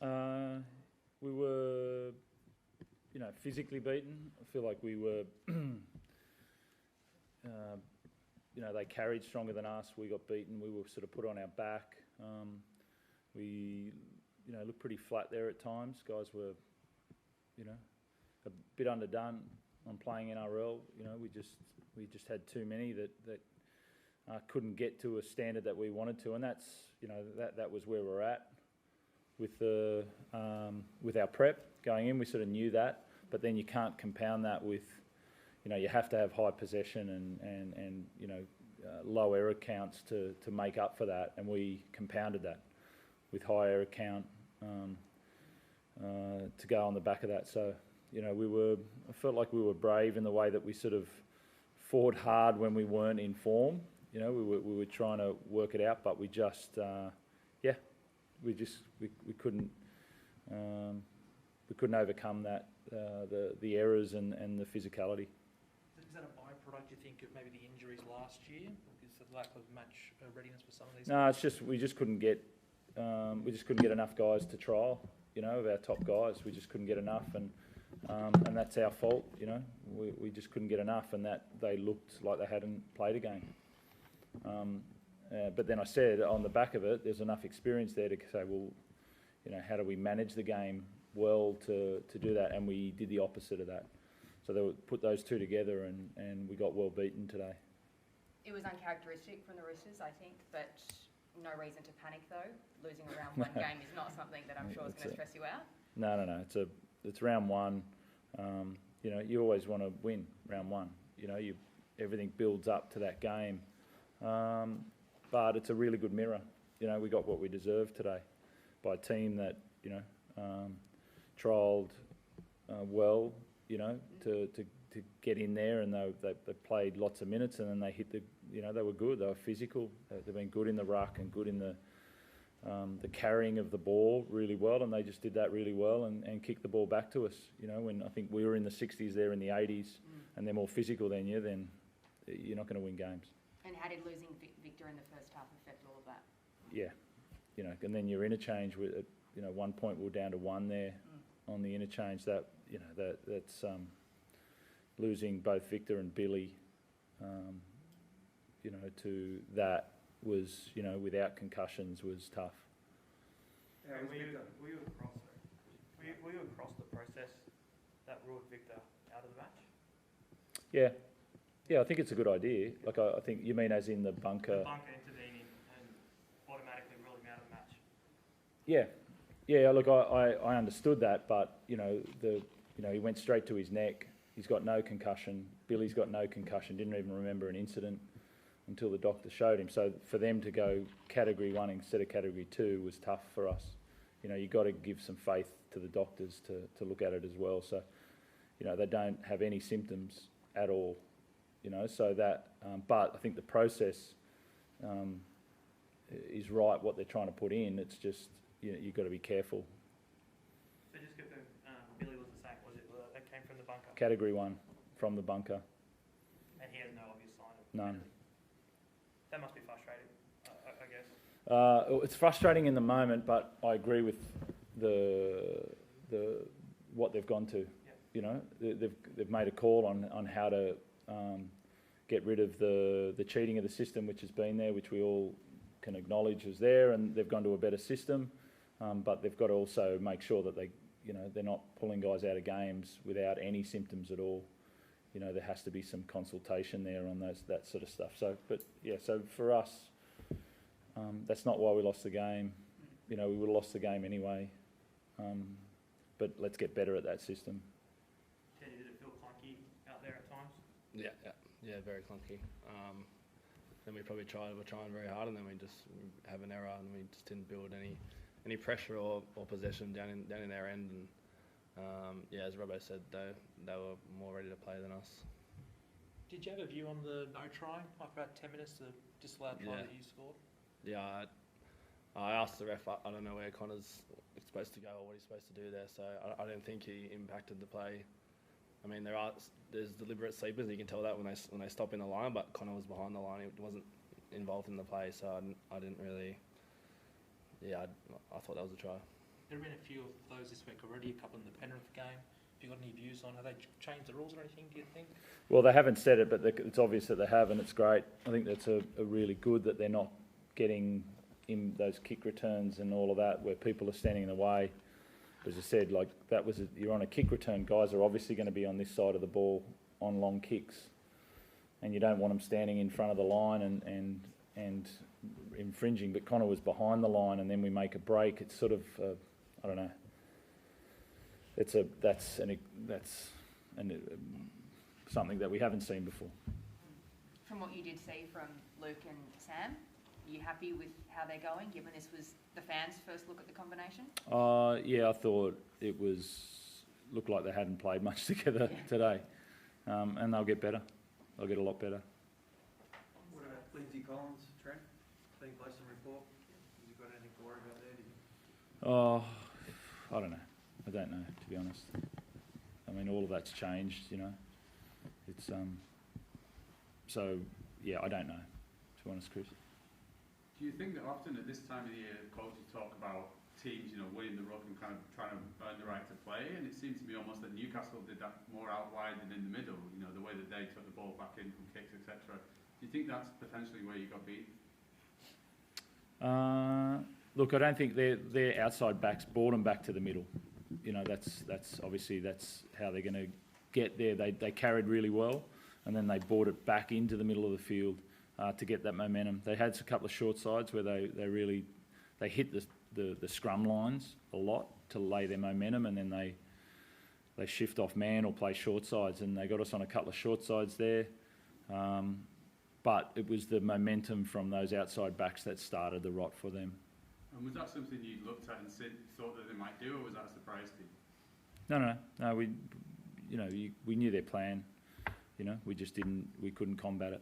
We were, physically beaten. I feel like we were, they carried stronger than us. We got beaten. We were sort of put on our back. We, looked pretty flat there at times. Guys were, a bit underdone on playing NRL. We just had too many that couldn't get to a standard that we wanted to, and that's, that was where we're at with our prep going in. We sort of knew that, but then you can't compound that with, you have to have high possession and low error counts to make up for that, and we compounded that with high error count to go on the back of that. So, I felt like we were brave in the way that we sort of fought hard when we weren't in form. We were trying to work it out, but we just, we couldn't overcome that, the errors and the physicality. Is that a byproduct, you think, of maybe the injuries last year? Is the lack of match readiness for some of these? No, it's just we just couldn't get enough guys to trial. Of our top guys, we just couldn't get enough, and that's our fault. We just couldn't get enough, and that they looked like they hadn't played a game. But then I said on the back of it, there's enough experience there to say, well, how do we manage the game well to do that? And we did the opposite of that. So they would put those two together, and we got well beaten today. It was uncharacteristic from the Roosters, I think, but no reason to panic though. Losing a round one game is not something that I'm sure is going to stress you out. No. It's round one. You always want to win round one. Everything builds up to that game. But it's a really good mirror. We got what we deserved today by a team that, trialled well, to get in there, and they played lots of minutes, and then they hit they were good. They were physical. They've been good in the ruck and good in the carrying of the ball really well, and they just did that really well and kicked the ball back to us. When I think we were in the 60s, they're in the 80s, and they're more physical than you, then you're not going to win games. And how did losing Victor in the first half affect all of that? Yeah, and then your interchange with, one point we were down to one there on the interchange. That's losing both Victor and Billy. To that was, without concussions, was tough. Were you across the process that ruled Victor out of the match? Yeah, I think it's a good idea. Like, I think you mean as in the bunker. The bunker intervening and automatically ruling him out of the match. Yeah. Look, I understood that, but he went straight to his neck. He's got no concussion. Billy's got no concussion. Didn't even remember an incident until the doctor showed him. So for them to go category 1 instead of category 2 was tough for us. You've got to give some faith to the doctors to look at it as well. So, they don't have any symptoms at all. So that, but I think the process is right, what they're trying to put in. It's just, you've got to be careful. So just confirm, Billy was the same, was it, that came from the bunker? Category 1 from the bunker. And he has no obvious sign of None. That must be frustrating, I guess. It's frustrating in the moment, but I agree with the what they've gone to. Yeah. They've made a call on how to get rid of the cheating of the system, which has been there, which we all can acknowledge is there, and they've gone to a better system. But they've got to also make sure that they're not pulling guys out of games without any symptoms at all. There has to be some consultation there on that sort of stuff. So for us, that's not why we lost the game. We would have lost the game anyway. But let's get better at that system. Teddy, did it feel clunky out there at times? Yeah, very clunky. Then we probably were trying very hard, and then we just have an error, and we just didn't build any pressure or possession down in their end. And as Robbo said, they were more ready to play than us. Did you have a view on the no try after about 10 minutes, the disallowed try that you scored? Yeah, I asked the ref. I don't know where Connor's supposed to go or what he's supposed to do there, so I don't think he impacted the play. I mean, there's deliberate sleepers. You can tell that when they stop in the line, but Connor was behind the line. He wasn't involved in the play, so I didn't really. Yeah, I thought that was a try. There have been a few of those this week already, a couple in the Penrith game. Have you got any views on, have they changed the rules or anything, do you think? Well, they haven't said it, but it's obvious that they have, and it's great. I think that's a really good that they're not getting in those kick returns and all of that where people are standing in the way. As I said, like that was you're on a kick return. Guys are obviously going to be on this side of the ball on long kicks, and you don't want them standing in front of the line and infringing. But Connor was behind the line, and then we make a break. It's sort of I don't know. That's something that we haven't seen before. From what you did see from Luke and Sam, are you happy with how they're going, given this was the fans' first look at the combination? Yeah, I thought it looked like they hadn't played much together today, and they'll get better. They'll get a lot better. What about Lindsay Collins, Trent? Clean place and report. Have you got anything to worry about there? I don't know. I don't know, to be honest. I mean, all of that's changed, you know. It's so yeah, I don't know, to be honest, Chris. Do you think that often at this time of the year, coaches talk about teams, you know, winning the ruck and kind of trying to earn the right to play? And it seems to me almost that Newcastle did that more out wide than in the middle. You know, the way that they took the ball back in from kicks, etc. Do you think that's potentially where you got beat? Look, I don't think their outside backs brought them back to the middle. You know, that's obviously that's how they're going to get there. They carried really well, and then they brought it back into the middle of the field to get that momentum. They had a couple of short sides where they really hit the scrum lines a lot to lay their momentum, and then they shift off man or play short sides, and they got us on a couple of short sides there. But it was the momentum from those outside backs that started the rot for them. And was that something you looked at and thought that they might do, or was that a surprise to you? No. We knew their plan. You know, we couldn't combat it.